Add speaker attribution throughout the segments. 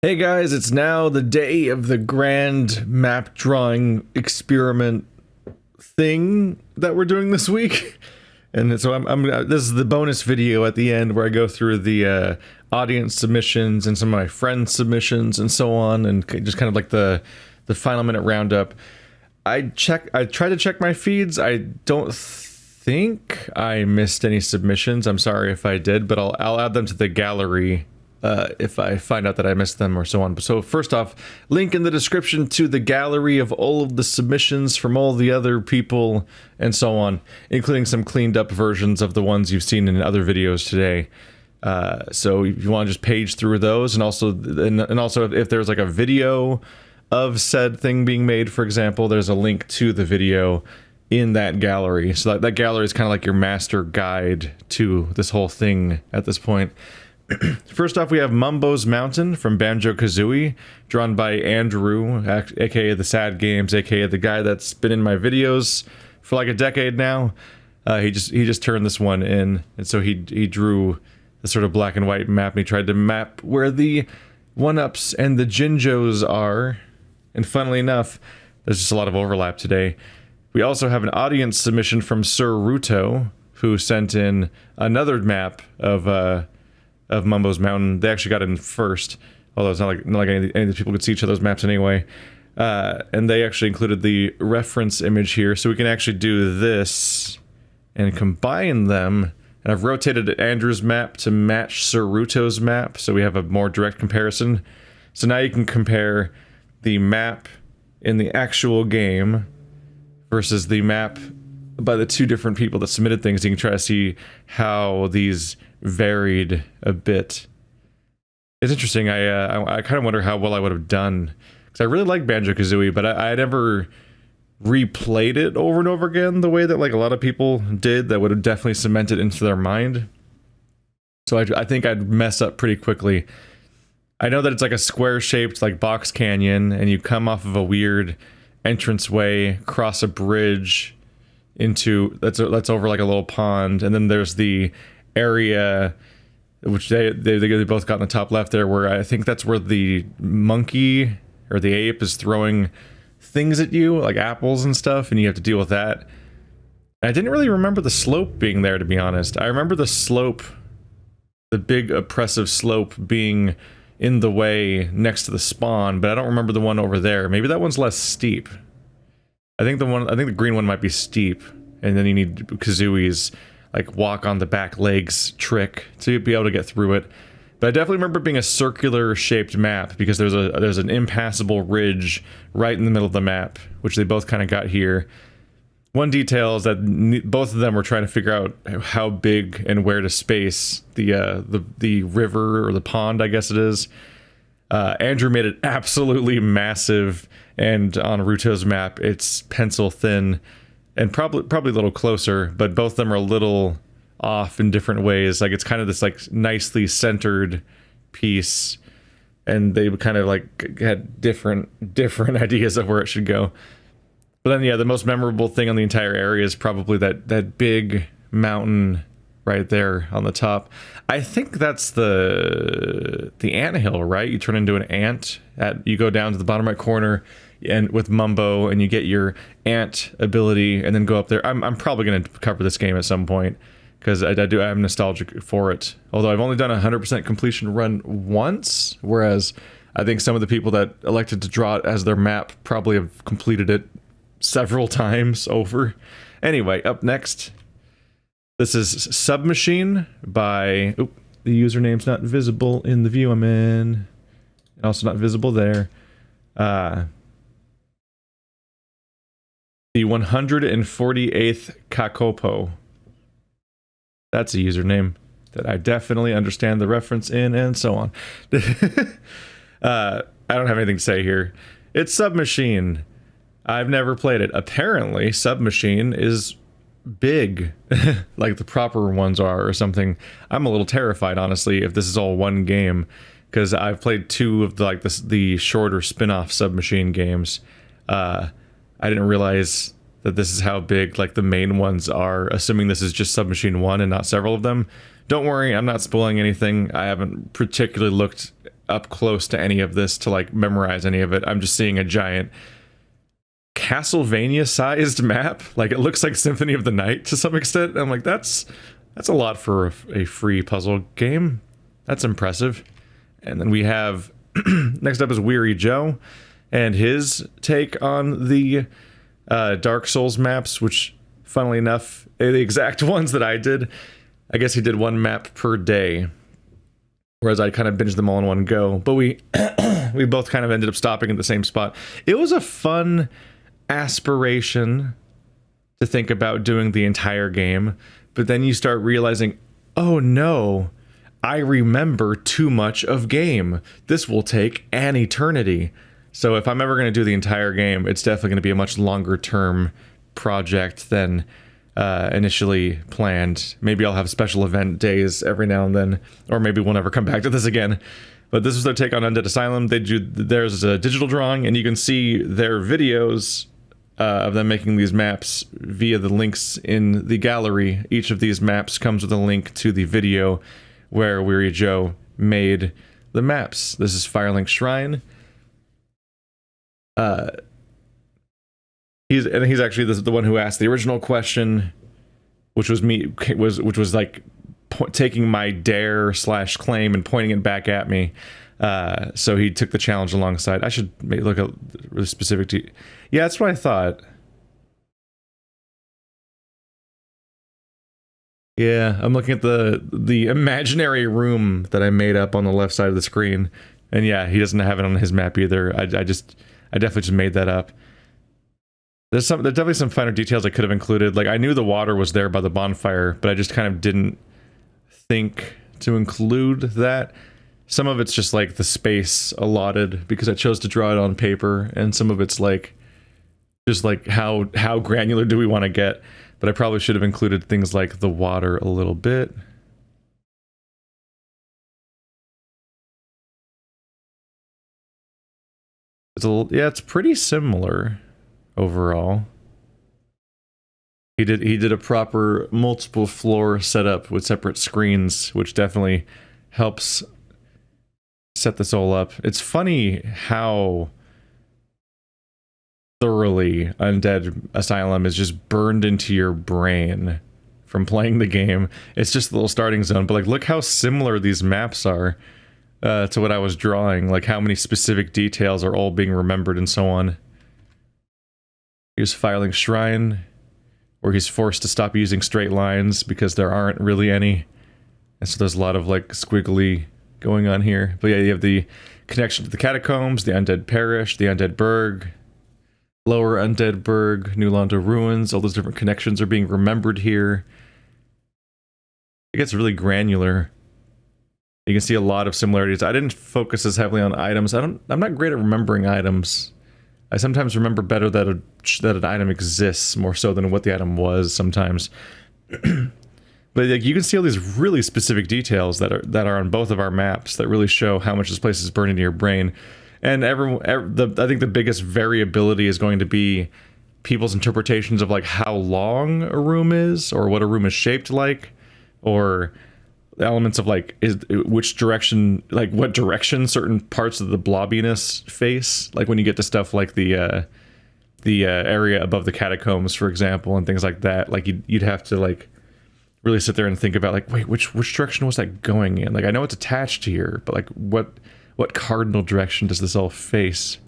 Speaker 1: Hey guys, it's now the day of the grand map drawing experiment thing that we're doing this week. And so this is the bonus video at the end where I go through the audience submissions and some of my friends' submissions and so on, and just kind of like the final minute roundup. I try to check my feeds. I don't think I missed any submissions. I'm sorry if I did, but I'll add them to the gallery if I find out that I missed them or so on. So first off, link in the description to the gallery of all of the submissions from all the other people and so on, including some cleaned up versions of the ones you've seen in other videos today. So if you want to just page through those, and also if there's like a video of said thing being made, for example, there's a link to the video in that gallery. So that gallery is kind of like your master guide to this whole thing at this point. First off, we have Mumbo's Mountain from Banjo-Kazooie, drawn by Andrew, aka the Sad Games, aka the guy that's been in my videos for like a decade now. He just turned this one in, and so he drew the sort of black and white map, and he tried to map where the one-ups and the Jinjos are. And funnily enough, there's just a lot of overlap today. We also have an audience submission from Sir Ruto, who sent in another map of Mumbo's Mountain. They actually got in first, although it's not like any of these people could see each other's maps anyway. And they actually included the reference image here, so we can actually do this and combine them. And I've rotated Andrew's map to match Sir Ruto's map, so we have a more direct comparison. So now you can compare the map in the actual game versus the map by the two different people that submitted things. You can try to see how these varied a bit. It's interesting. I kind of wonder how well I would have done, because I really like Banjo-Kazooie, but I never replayed it over and over again the way that like a lot of people did that would have definitely cemented into their mind. So I think I'd mess up pretty quickly. I know that it's like a square-shaped like box canyon, and you come off of a weird entranceway, cross a bridge into that's over like a little pond, and then there's the area which they both got in the top left there, where I think that's where the monkey or the ape is throwing things at you like apples and stuff, and you have to deal with that. I didn't really remember the slope being there, to be honest. I remember the slope, the big oppressive slope, being in the way next to the spawn, but I don't remember the one over there. Maybe that one's less steep. I think the green one might be steep, and then you need Kazooie's like walk on the back legs trick to be able to get through it. But I definitely remember it being a circular shaped map, because there's an impassable ridge right in the middle of the map, which they both kind of got here. One detail is that both of them were trying to figure out how big and where to space the river, or the pond, I guess it is. Andrew made it absolutely massive, and on Ruto's map it's pencil thin, and probably a little closer, but both of them are a little off in different ways. Like it's kind of this like nicely centered piece, and they kind of like had different ideas of where it should go. But then, yeah, the most memorable thing on the entire area is probably that big mountain right there on the top. I think that's the anthill, right? You turn into an ant. You go down to the bottom right corner, and with Mumbo, and you get your ant ability, and then go up there. I'm probably going to cover this game at some point, because I'm nostalgic for it. Although I've only done a 100% completion run once, whereas I think some of the people that elected to draw it as their map probably have completed it several times over. Anyway, up next, this is Submachine by... Oop, the username's not visible in the view I'm in. Also not visible there. The 148th Kakopo. That's a username that I definitely understand the reference in, and so on. I don't have anything to say here. It's Submachine. I've never played it. Apparently, Submachine is big, like the proper ones are, or something. I'm a little terrified, honestly, if this is all one game, because I've played two of the shorter spin-off Submachine games. I didn't realize that this is how big like the main ones are, assuming this is just Submachine 1 and not several of them. Don't worry, I'm not spoiling anything. I haven't particularly looked up close to any of this to like memorize any of it. I'm just seeing a giant Castlevania-sized map. Like, it looks like Symphony of the Night to some extent. I'm like, that's a lot for a free puzzle game. That's impressive. And then we have next up is Weary Joe and his take on the Dark Souls maps, which, funnily enough, are the exact ones that I did. I guess he did one map per day, whereas I kind of binged them all in one go. But we we both kind of ended up stopping at the same spot. It was a fun aspiration to think about doing the entire game, but then you start realizing, oh no, I remember too much of game. This will take an eternity. So if I'm ever going to do the entire game, it's definitely going to be a much longer term project than initially planned. Maybe I'll have special event days every now and then, or maybe we'll never come back to this again. But this is their take on Undead Asylum. There's a digital drawing, and you can see their videos of them making these maps via the links in the gallery. Each of these maps comes with a link to the video where Weary Joe made the maps. This is Firelink Shrine. He's actually the one who asked the original question, which was like taking my dare/claim and pointing it back at me. So he took the challenge alongside. I should look at really specific to. Yeah, that's what I thought. Yeah, I'm looking at the imaginary room that I made up on the left side of the screen, and yeah, he doesn't have it on his map either. I definitely just made that up. There's definitely some finer details I could have included. Like, I knew the water was there by the bonfire, but I just kind of didn't think to include that. Some of it's just like the space allotted because I chose to draw it on paper, and some of it's like just like how granular do we want to get. But I probably should have included things like the water a little bit. It's pretty similar overall. He did a proper multiple floor setup with separate screens, which definitely helps set this all up. It's funny how thoroughly Undead Asylum is just burned into your brain from playing the game. It's just a little starting zone, but like, look how similar these maps are to what I was drawing. Like, how many specific details are all being remembered and so on. Here's Firelink Shrine, where he's forced to stop using straight lines because there aren't really any. And so there's a lot of like squiggly going on here. But yeah, you have the connection to the catacombs, the Undead Parish, the Undead Burg, Lower Undead Burg, New Londo Ruins. All those different connections are being remembered here. It gets really granular. You can see a lot of similarities. I didn't focus as heavily on items. I'm not great at remembering items. I sometimes remember better that an item exists more so than what the item was sometimes. But like, you can see all these really specific details that are on both of our maps that really show how much this place is burned into your brain. And I think the biggest variability is going to be people's interpretations of like how long a room is, or what a room is shaped like, or elements of like which direction, like what direction certain parts of the blobbiness face. Like when you get to stuff like the area above the catacombs, for example, and things like that. Like you'd have to like really sit there and think about like, wait, which direction was that going in? Like, I know it's attached here, but like what cardinal direction does this all face?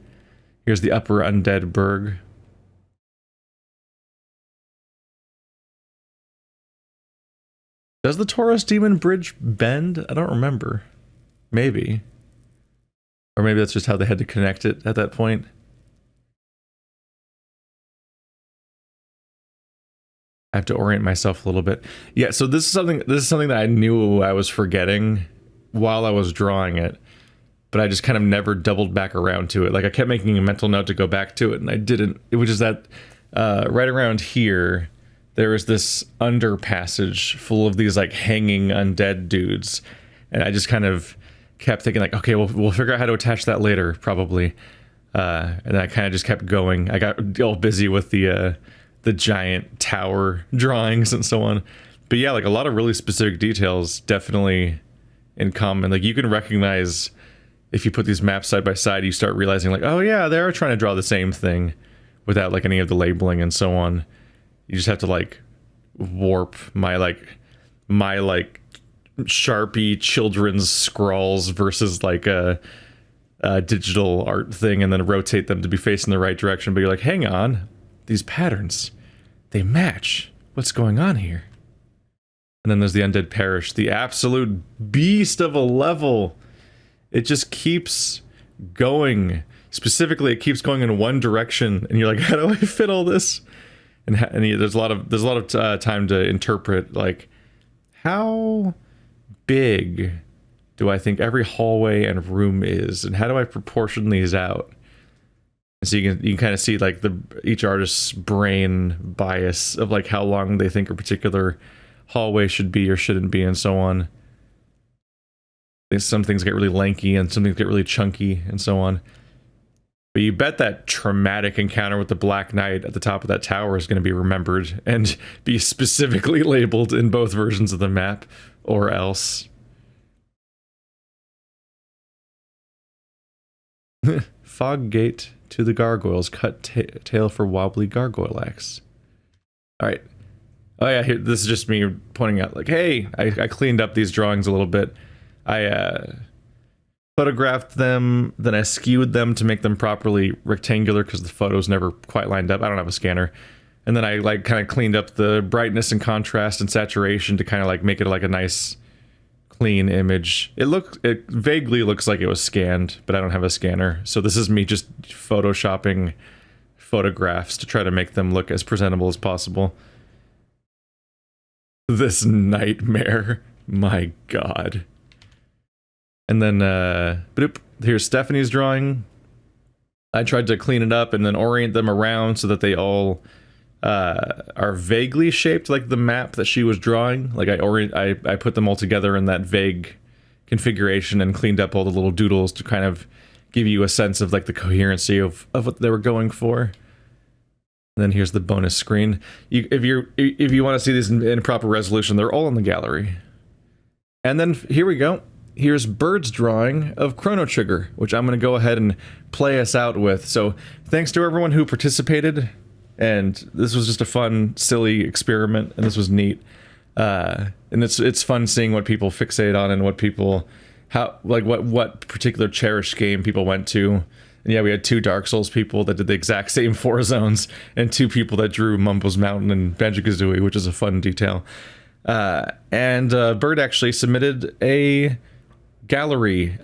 Speaker 1: Here's the Upper Undead Burg. Does the Taurus Demon Bridge bend? I don't remember. Maybe. Or maybe that's just how they had to connect it at that point. I have to orient myself a little bit. Yeah, so this is something that I knew I was forgetting while I was drawing it, but I just kind of never doubled back around to it. Like, I kept making a mental note to go back to it, and I didn't. It was just that right around here, there was this underpassage full of these like hanging undead dudes, and I just kind of kept thinking like, okay, we'll figure out how to attach that later, probably. And I kind of just kept going. I got all busy with the giant tower drawings and so on. But yeah, like a lot of really specific details definitely in common. Like you can recognize if you put these maps side by side, you start realizing like, oh yeah, they are trying to draw the same thing without like any of the labeling and so on. You just have to like warp my Sharpie children's scrawls versus like a digital art thing, and then rotate them to be facing the right direction. But you're like, hang on, these patterns, they match. What's going on here? And then there's the Undead Parish, the absolute beast of a level. It just keeps going. Specifically, it keeps going in one direction, and you're like, how do I fit all this? And there's a lot of time to interpret, like, how big do I think every hallway and room is, and how do I proportion these out? And so you can kind of see like each artist's brain bias of like how long they think a particular hallway should be or shouldn't be, and so on. Some things get really lanky and some things get really chunky and so on. But you bet that traumatic encounter with the Black Knight at the top of that tower is going to be remembered and be specifically labeled in both versions of the map, or else. Fog gate to the gargoyles. Cut tail for wobbly gargoyle axe. Alright. Oh yeah, here, this is just me pointing out, like, hey, I cleaned up these drawings a little bit. I photographed them, then I skewed them to make them properly rectangular because the photos never quite lined up. I don't have a scanner. And then I like kind of cleaned up the brightness and contrast and saturation to kind of like make it like a nice clean image. It vaguely looks like it was scanned, but I don't have a scanner. So this is me just photoshopping photographs to try to make them look as presentable as possible. This nightmare. My god. And then, here's Stephanie's drawing. I tried to clean it up and then orient them around so that they all are vaguely shaped like the map that she was drawing. Like I put them all together in that vague configuration and cleaned up all the little doodles to kind of give you a sense of like the coherency of what they were going for. And then here's the bonus screen. If you want to see these in proper resolution, they're all in the gallery. And then here we go. Here's Bird's drawing of Chrono Trigger, which I'm going to go ahead and play us out with. So thanks to everyone who participated, and this was just a fun, silly experiment, and this was neat. And it's fun seeing what people fixate on and what people, what particular cherished game people went to. And yeah, we had 2 Dark Souls people that did the exact same 4 zones, and 2 people that drew Mumbo's Mountain and Banjo-Kazooie, which is a fun detail. And Bird actually submitted a gallery.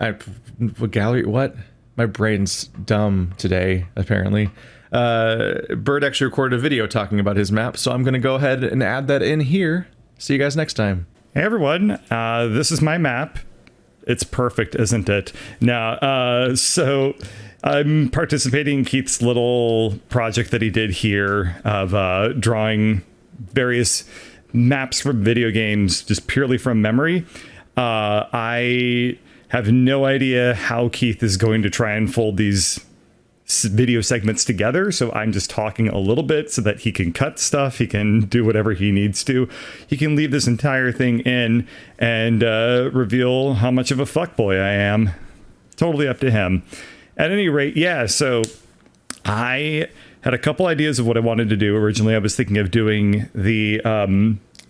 Speaker 1: What? My brain's dumb today, apparently. Bird actually recorded a video talking about his map, so I'm going to go ahead and add that in here. See you guys next time.
Speaker 2: Hey everyone, this is my map. It's perfect, isn't it? Now, so I'm participating in Keith's little project that he did here of drawing various maps from video games just purely from memory. I have no idea how Keith is going to try and fold these video segments together, so I'm just talking a little bit so that he can cut stuff, he can do whatever he needs to. He can leave this entire thing in and reveal how much of a fuckboy I am. Totally up to him. At any rate, yeah, so I had a couple ideas of what I wanted to do. Originally, I was thinking of doing the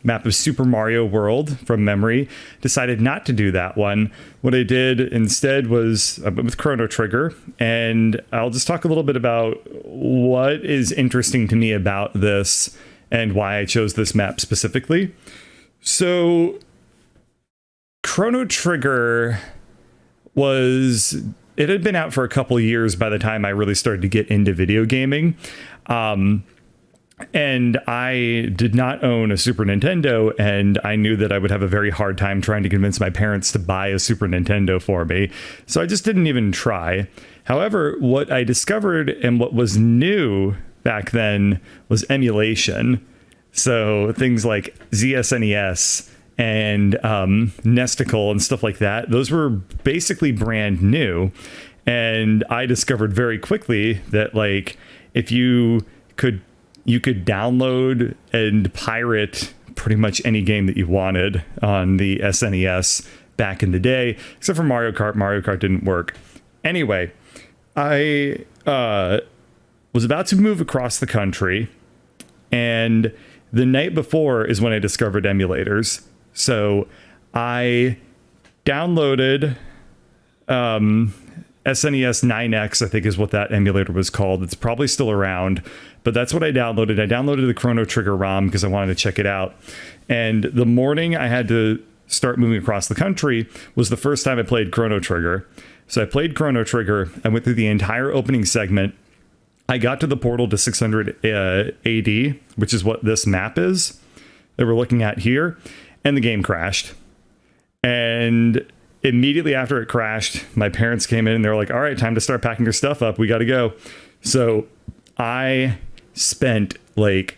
Speaker 2: map of Super Mario World from memory. Decided not to do that one. What I did instead was with Chrono Trigger, and I'll just talk a little bit about what is interesting to me about this and why I chose this map specifically. So Chrono Trigger it had been out for a couple years by the time I really started to get into video gaming. And I did not own a Super Nintendo, and I knew that I would have a very hard time trying to convince my parents to buy a Super Nintendo for me. So I just didn't even try. However, what I discovered and what was new back then was emulation. So things like ZSNES and Nesticle and stuff like that, those were basically brand new. And I discovered very quickly that, like, if you could download and pirate pretty much any game that you wanted on the SNES back in the day, except for Mario Kart. Mario Kart didn't work. Anyway, I was about to move across the country, and the night before is when I discovered emulators. So I downloaded SNES 9X, I think is what that emulator was called. It's probably still around, but that's what I downloaded. I downloaded the Chrono Trigger ROM because I wanted to check it out. And the morning I had to start moving across the country was the first time I played Chrono Trigger. So I played Chrono Trigger. I went through the entire opening segment. I got to the portal to 600 AD, which is what this map is that we're looking at here, and the game crashed. And immediately after it crashed, my parents came in and they were like, all right, time to start packing your stuff up. We got to go. So I spent like,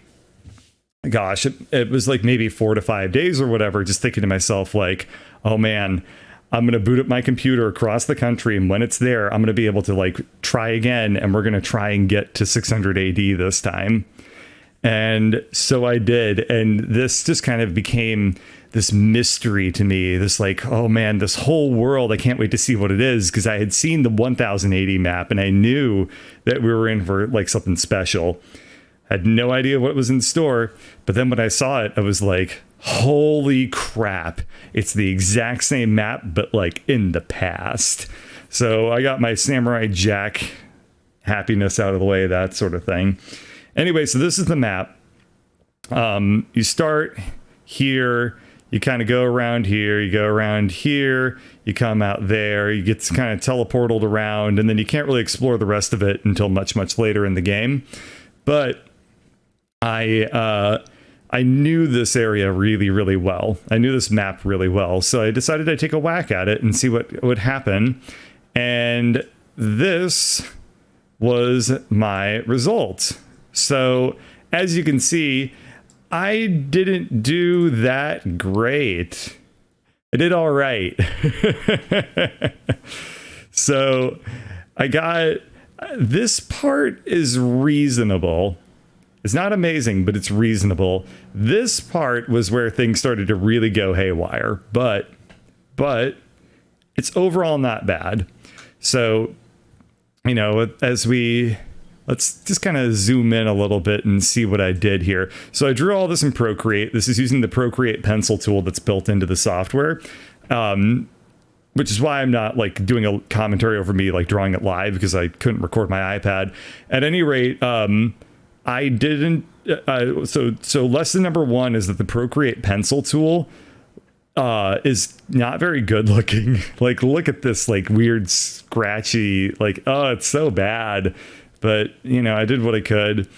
Speaker 2: gosh, it was like maybe 4 to 5 days or whatever, just thinking to myself like, oh man, I'm going to boot up my computer across the country, and when it's there, I'm going to be able to like try again, and we're going to try and get to 600 AD this time. And so I did, and this just kind of became this mystery to me, this like, oh man, this whole world, I can't wait to see what it is, because I had seen the 1080 map, and I knew that we were in for like something special. I had no idea what was in store, but then when I saw it, I was like, holy crap, it's the exact same map, but like in the past. So I got my Samurai Jack happiness out of the way, that sort of thing. Anyway, so this is the map. You start here, you kind of go around here, you go around here, you come out there, you get kind of teleported around, and then you can't really explore the rest of it until much, much later in the game. But I knew this area really, really well. I knew this map really well. So I decided I'd take a whack at it and see what would happen. And this was my result. So as you can see, I didn't do that great. I did all right. So I got, this part is reasonable. It's not amazing, but it's reasonable. This part was where things started to really go haywire, but it's overall not bad. So, you know, let's just kind of zoom in a little bit and see what I did here. So I drew all this in Procreate. This is using the Procreate pencil tool that's built into the software, which is why I'm not like doing a commentary over me like drawing it live, because I couldn't record my iPad. At any rate, I didn't. So lesson number one is that the Procreate pencil tool is not very good looking. Like, look at this like weird scratchy, like, oh, it's so bad. But, you know, I did what I could.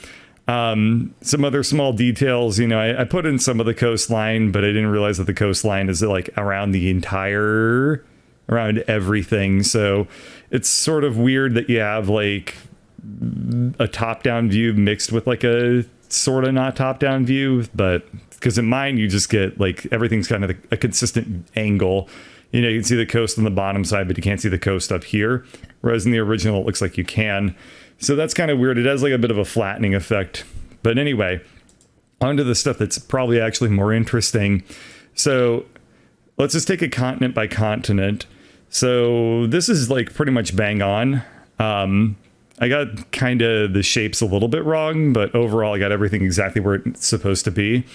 Speaker 2: Some other small details, you know, I put in some of the coastline, but I didn't realize that the coastline is like around around everything. So it's sort of weird that you have like a top-down view mixed with like a sort of not top-down view, but because in mine you just get like everything's kind of a consistent angle. You know, you can see the coast on the bottom side, but you can't see the coast up here, whereas in the original it looks like you can. So that's kind of weird. It has like a bit of a flattening effect. But anyway, onto the stuff that's probably actually more interesting. So let's just take it continent by continent. So this is like pretty much bang on. I got kind of the shapes a little bit wrong, but overall I got everything exactly where it's supposed to be.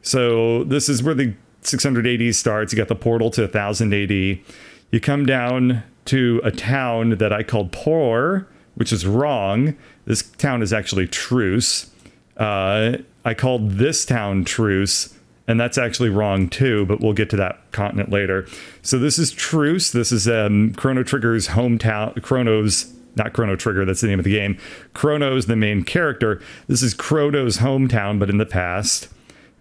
Speaker 2: So this is where the 600 AD starts. You got the portal to 1000 AD. You come down to a town that I called Por, which is wrong. This town is actually Truce. I called this town Truce, and that's actually wrong too, but we'll get to that continent later. So this is Truce. This is Chrono Trigger's hometown. Not Chrono Trigger, that's the name of the game. Chrono's the main character. This is Chrono's hometown, but in the past.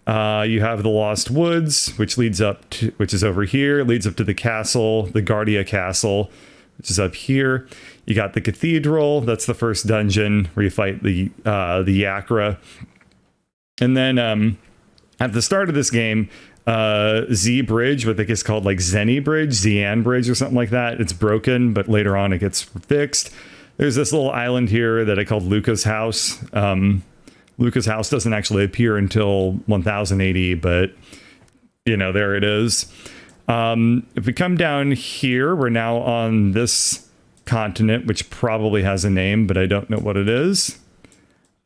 Speaker 2: You have the Lost Woods, which is over here, leads up to the castle, the Guardia Castle, which is up here. You got the Cathedral, that's the first dungeon where you fight the Yakra. And then at the start of this game, Z Bridge, what I think is called like Zenny Bridge, Zian Bridge or something like that. It's broken, but later on it gets fixed. There's this little island here that I called Luca's House. Luca's House doesn't actually appear until 1080, but you know, there it is. If we come down here, we're now on this continent, which probably has a name, but I don't know what it is.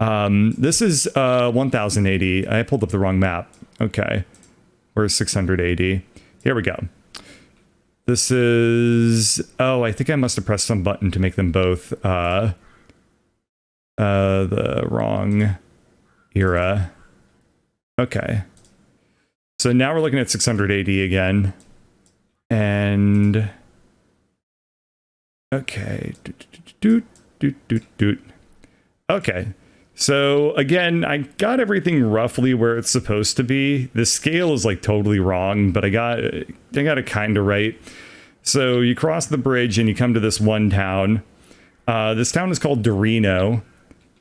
Speaker 2: This is 1080. I pulled up the wrong map. Okay. Where's 680? Here we go. This is... Oh, I think I must have pressed some button to make them both the wrong era. Okay. So now we're looking at 680 again. And... Okay. Okay. So again, I got everything roughly where it's supposed to be. The scale is like totally wrong, but I got it kind of right. So you cross the bridge and you come to this one town. This town is called Dorino,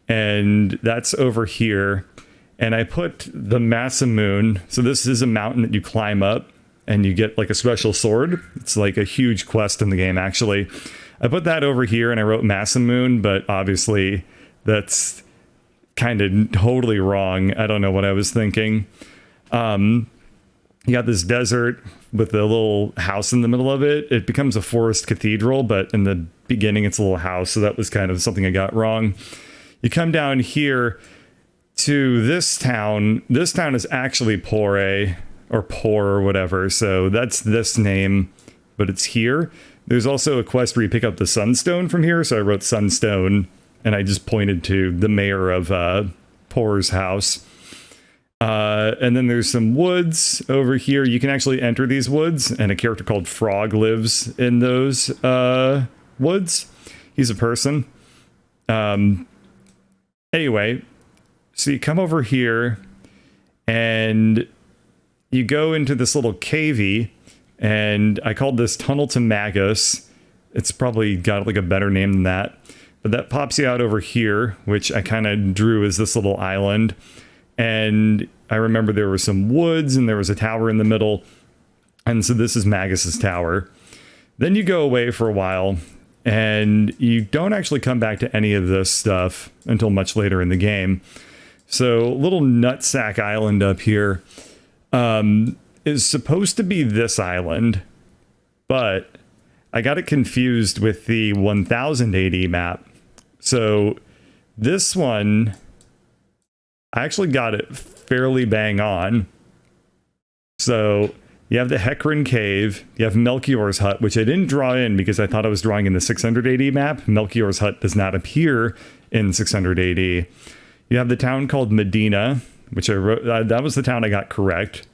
Speaker 2: and that's over here. And I put the Masamune. So this is a mountain that you climb up and you get like a special sword. It's like a huge quest in the game, actually. I put that over here and I wrote Masamune, but obviously that's kind of totally wrong. I don't know what I was thinking. You got this desert with a little house in the middle of it. It becomes a forest cathedral, but in the beginning it's a little house, so that was kind of something I got wrong. You come down here to this town. This town is actually Pore, or Poor, or whatever, so that's this name, but it's here. There's also a quest where you pick up the Sunstone from here, so I wrote Sunstone, and I just pointed to the mayor of Poor's house. And then there's some woods over here. You can actually enter these woods, and a character called Frog lives in those woods. He's a person. Anyway, so you come over here, and you go into this little cavey, and I called this Tunnel to Magus. It's probably got like a better name than that. But that pops you out over here, which I kind of drew as this little island. And I remember there were some woods and there was a tower in the middle. And so this is Magus's tower. Then you go away for a while and you don't actually come back to any of this stuff until much later in the game. So little Nutsack Island up here is supposed to be this island, but I got it confused with the 1080 map. So this one, I actually got it fairly bang on. So you have the Hecarim Cave, you have Melchior's Hut, which I didn't draw in because I thought I was drawing in the 680 map. Melchior's Hut does not appear in 680. You have the town called Medina, which I wrote, that was the town I got correct.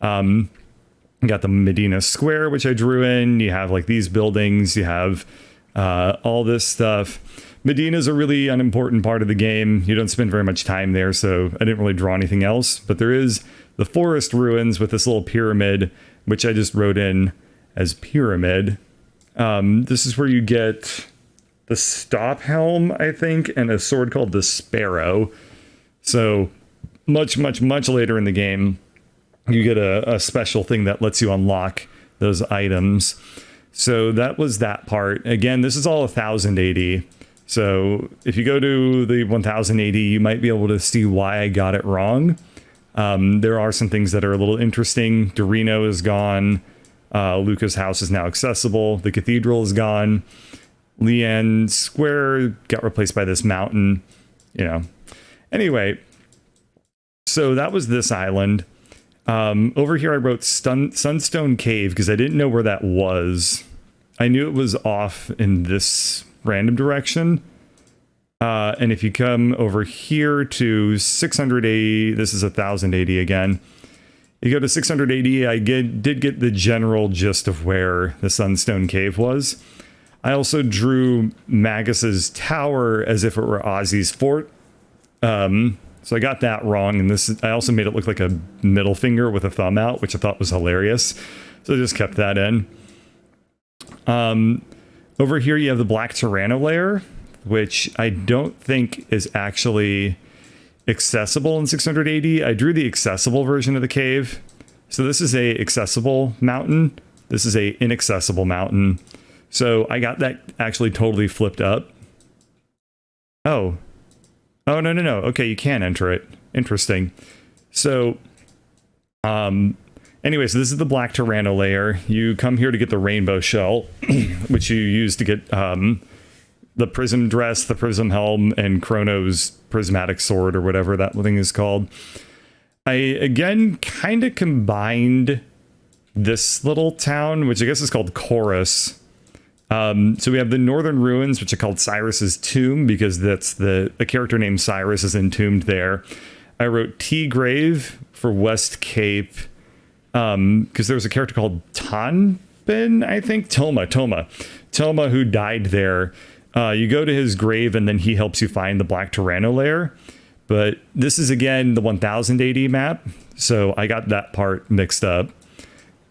Speaker 2: You got the Medina Square, which I drew in. You have like these buildings. You have all this stuff. Medina is a really unimportant part of the game. You don't spend very much time there, so I didn't really draw anything else. But there is the forest ruins with this little pyramid, which I just wrote in as pyramid. This is where you get the stop helm, I think, and a sword called the Sparrow. So much later in the game, you get a special thing that lets you unlock those items. So that was that part. Again, this is all 1080. So if you go to the 1080, you might be able to see why I got it wrong. There are some things that are a little interesting. Dorino is gone. Luca's house is now accessible. The cathedral is gone. Leanne Square got replaced by this mountain. You know. Anyway, so that was this island. Over here I wrote Sunstone Cave because I didn't know where that was. I knew it was off in this random direction. And if you come over here to 680, this is 1080 again. You go to 680, I did get the general gist of where the Sunstone Cave was. I also drew Magus's tower as if it were Ozzy's fort. So I got that wrong, and I also made it look like a middle finger with a thumb out, which I thought was hilarious. So I just kept that in. Over here you have the Black Tyranno lair, which I don't think is actually accessible in 680. I drew the accessible version of the cave. So this is a accessible mountain. This is a inaccessible mountain. So I got that actually totally flipped up. Oh, no. Okay, you can enter it. Interesting. So, Anyway, so this is the Black Tyranno layer. You come here to get the rainbow shell, which you use to get the prism dress, the prism helm, and Chrono's prismatic sword, or whatever that thing is called. I, again, kind of combined this little town, which I guess is called Chorus. So we have the Northern Ruins, which are called Cyrus's Tomb, because that's the character named Cyrus is entombed there. I wrote T-Grave for West Cape, because there was a character called Tonbin, I think? Toma, who died there. You go to his grave, and then he helps you find the Black Tyranno lair. But this is, again, the 1000 AD map, so I got that part mixed up.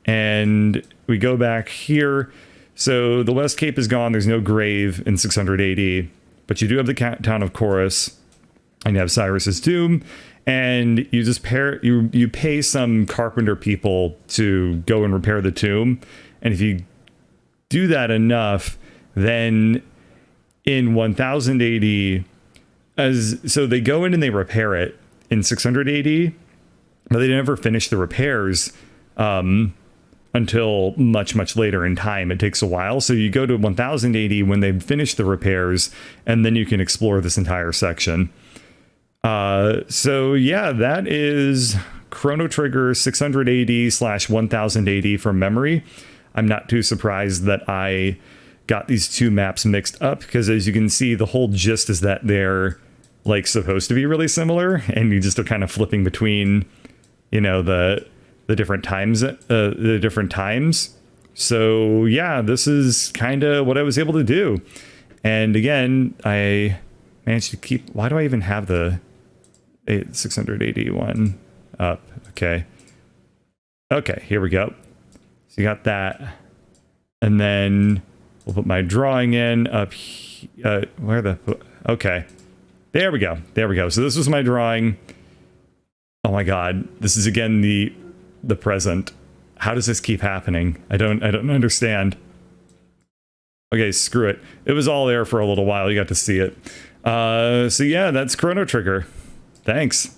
Speaker 2: And we go back here. So the West Cape is gone. There's no grave in 600 AD, but you do have the town of Chorus, and you have Cyrus's Tomb, and you just you pay some carpenter people to go and repair the tomb. And if you do that enough, then in 1000 AD, so they go in and they repair it in 600 AD, but they never finish the repairs until much later in time. It takes a while. So you go to 1000 AD when they've finished the repairs, and then you can explore this entire section. So yeah, that is Chrono Trigger 600 AD / 1000 AD from memory. I'm not too surprised that I got these two maps mixed up, because as you can see, the whole gist is that they're like supposed to be really similar, and you just are kind of flipping between, you know, the different times. So yeah, this is kind of what I was able to do. And again, I managed to keep, why do I even have the 681 up? Okay, here we go. So you got that, and then we'll put my drawing in up okay, there we go. So this was my drawing. Oh my god, this is again the present. How does this keep happening? I don't understand. Okay, screw it. It was all there for a little while. You got to see it. So yeah, that's Chrono Trigger. Thanks.